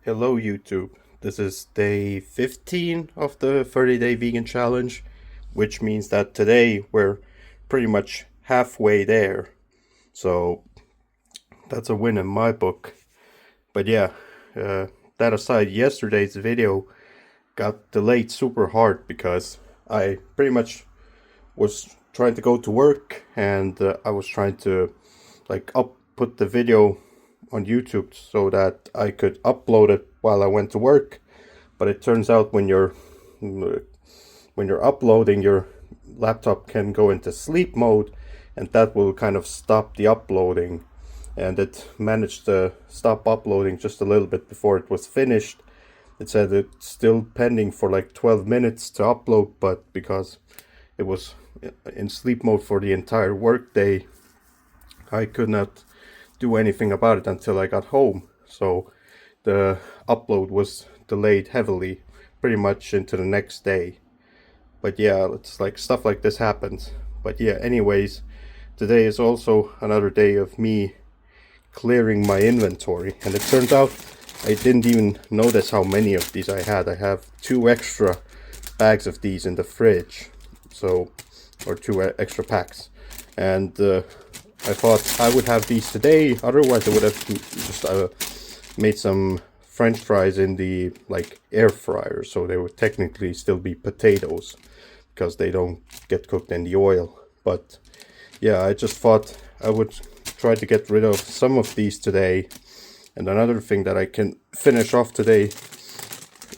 Hello YouTube. This is day 15 of the 30-day vegan challenge, which means that today we're pretty much halfway there. So that's a win in my book. But yeah, uh, that aside, yesterday's video got delayed super hard because I pretty much was trying to go to work and I was trying to put the video on YouTube so that I could upload it while I went to work. But it turns out when you're uploading, your laptop can go into sleep mode, and that will kind of stop the uploading. And it managed to stop uploading just a little bit before it was finished. It said it's still pending for like 12 minutes to upload, but because it was in sleep mode for the entire workday, I could not do anything about it until I got home. So the upload was delayed heavily, pretty much into the next day. But yeah, it's like stuff like this happens. But yeah, anyways, today is also another day of me clearing my inventory, and it turns out I didn't even notice how many of these I had. I have 2 extra bags of these in the fridge, so, or 2 extra packs, and I thought I would have these today. Otherwise I would have just made some french fries in the air fryer, so they would technically still be potatoes because they don't get cooked in the oil. But yeah, I just thought I would try to get rid of some of these today. And another thing that I can finish off today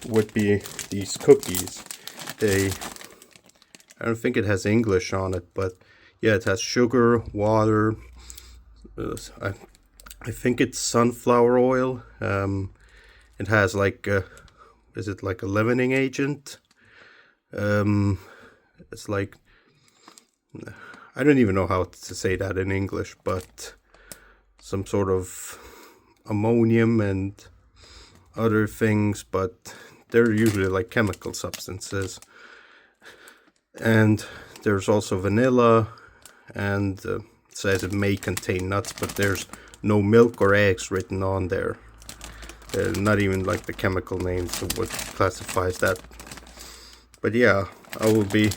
would be these cookies. I don't think it has English on it, but yeah, it has sugar, water, I think it's sunflower oil. It has is it like a leavening agent? It's like, I don't even know how to say that in English, but some sort of ammonium and other things, but they're usually like chemical substances. And there's also vanilla, and it says it may contain nuts, but there's no milk or eggs written on there. Not even like the chemical names of what classifies that. But yeah, I will be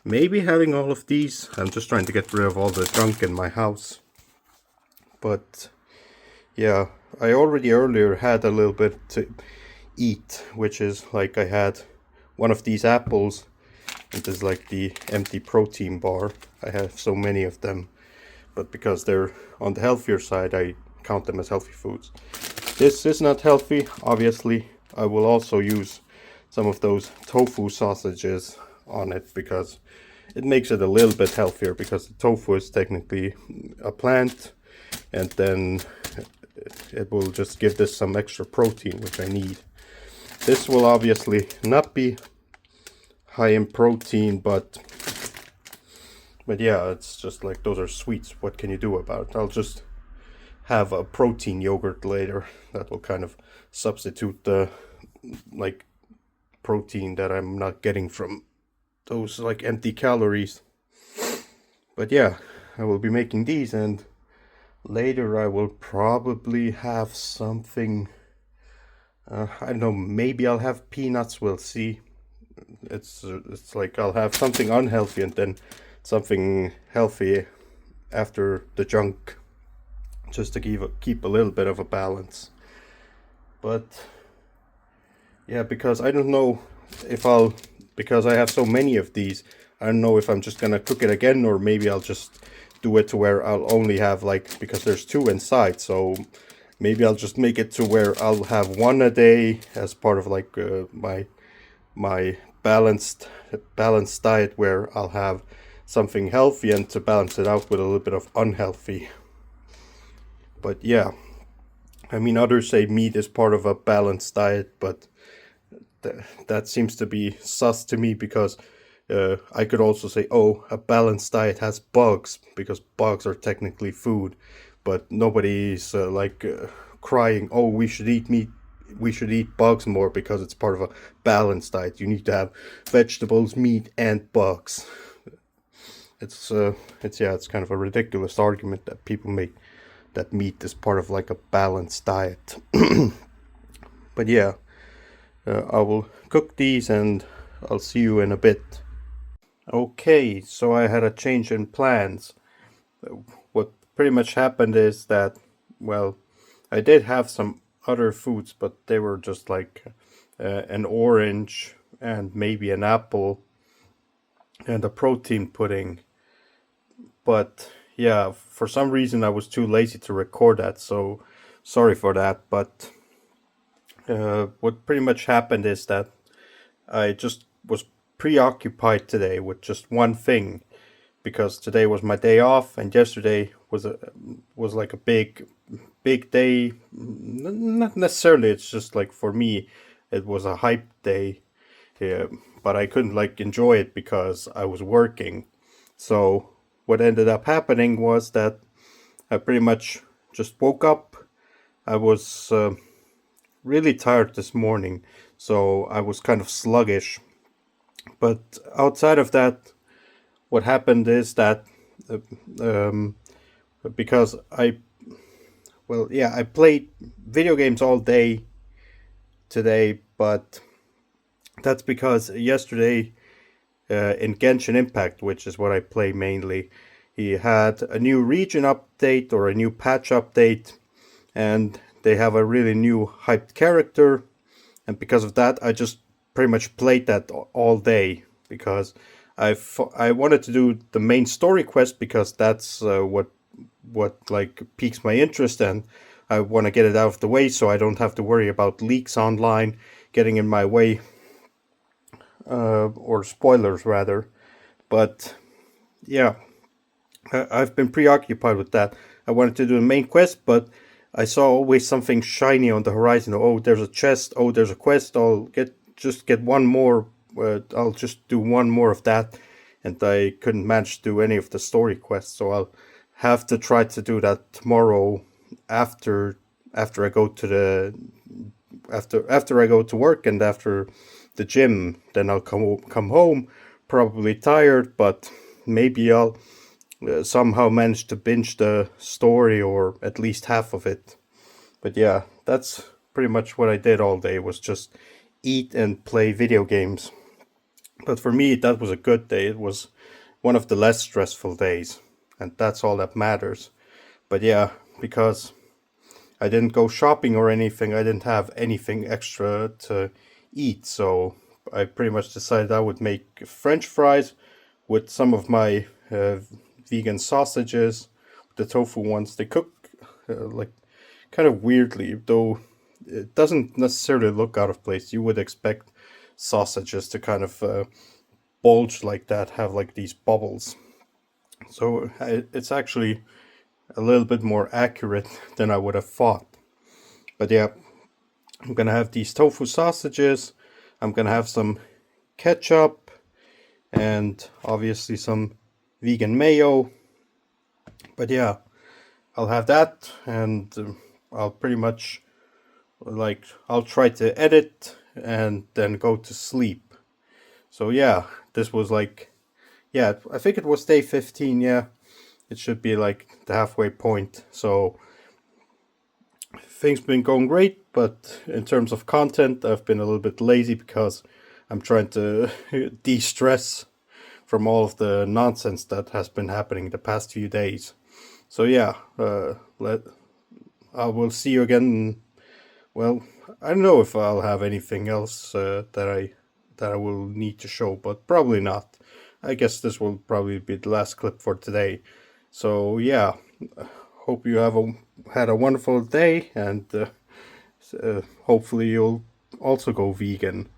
maybe having all of these. I'm just trying to get rid of all the junk in my house. But yeah, I already earlier had a little bit to eat, which is like I had one of these apples. It is like the empty protein bar. I have so many of them, but because they're on the healthier side, I count them as healthy foods. This is not healthy, obviously. I will also use some of those tofu sausages on it because it makes it a little bit healthier, because the tofu is technically a plant, and then it will just give this some extra protein, which I need. This will obviously not be high in protein, but yeah, it's just like, those are sweets. What can you do about it? I'll just have a protein yogurt later that will kind of substitute the protein that I'm not getting from those empty calories. But yeah, I will be making these, and later I will probably have something, I don't know, maybe I'll have peanuts, we'll see. It's like I'll have something unhealthy and then something healthy after the junk, just to keep a little bit of a balance. But yeah, because I don't know if because I have so many of these, I don't know if I'm just gonna cook it again, or maybe I'll just do it to where I'll only have because there's 2 inside, so maybe I'll just make it to where I'll have 1 a day as part of my balanced diet, where I'll have something healthy and to balance it out with a little bit of unhealthy. But yeah, I mean, others say meat is part of a balanced diet, but that seems to be sus to me, because I could also say, oh, a balanced diet has bugs, because bugs are technically food, but nobody's crying, oh, we should eat meat, we should eat bugs more because it's part of a balanced diet. You need to have vegetables, meat, and bugs. It's kind of a ridiculous argument that people make, that meat is part of like a balanced diet. But yeah, I will cook these and I'll see you in a bit. Okay, so I had a change in plans. What pretty much happened is that, well, I did have some other foods, but they were just like an orange and maybe an apple and a protein pudding. But yeah, for some reason I was too lazy to record that, so sorry for that. But what pretty much happened is that I just was preoccupied today with just one thing because today was my day off and yesterday was like a big day. Not necessarily, it's just like for me it was a hype day. Yeah, but I couldn't like enjoy it because I was working. So what ended up happening was that I pretty much just woke up. I was really tired this morning, so I was kind of sluggish. But outside of that, what happened is that uh, um, because I played video games all day today, but that's because yesterday in Genshin Impact, which is what I play mainly, he had a new region update or a new patch update, and they have a really new hyped character, and because of that, I just pretty much played that all day because I wanted to do the main story quest because that's what like piques my interest, and I want to get it out of the way so I don't have to worry about leaks online getting in my way, or spoilers rather. But yeah, I've been preoccupied with that. I wanted to do the main quest, but I saw always something shiny on the horizon. Oh, there's a chest. Oh, there's a quest. Just get one more. I'll just do one more of that, and I couldn't manage to do any of the story quests. So I'll have to try to do that tomorrow after after I go to the after I go to work and after the gym. Then I'll come home, probably tired, but maybe I'll somehow managed to binge the story or at least half of it. But yeah, that's pretty much what I did all day was just eat and play video games. But for me, that was a good day. It was one of the less stressful days, and that's all that matters. But yeah, because I didn't go shopping or anything, I didn't have anything extra to eat, so I pretty much decided I would make French fries with some of my vegan sausages, the tofu ones. They cook like kind of weirdly, though it doesn't necessarily look out of place. You would expect sausages to kind of bulge like that, have like these bubbles. So it's actually a little bit more accurate than I would have thought. But yeah, I'm gonna have these tofu sausages. I'm gonna have some ketchup and obviously some vegan mayo. But yeah, I'll have that, and I'll pretty much like I'll try to edit and then go to sleep. So yeah, this was like yeah, I think it was day 15. Yeah, it should be like the halfway point. So things been going great, but in terms of content, I've been a little bit lazy because I'm trying to de-stress from all of the nonsense that has been happening the past few days. So yeah, I will see you again. Well, I don't know if I'll have anything else that I will need to show, but probably not. I guess this will probably be the last clip for today. So yeah, hope you had a wonderful day, and hopefully you'll also go vegan.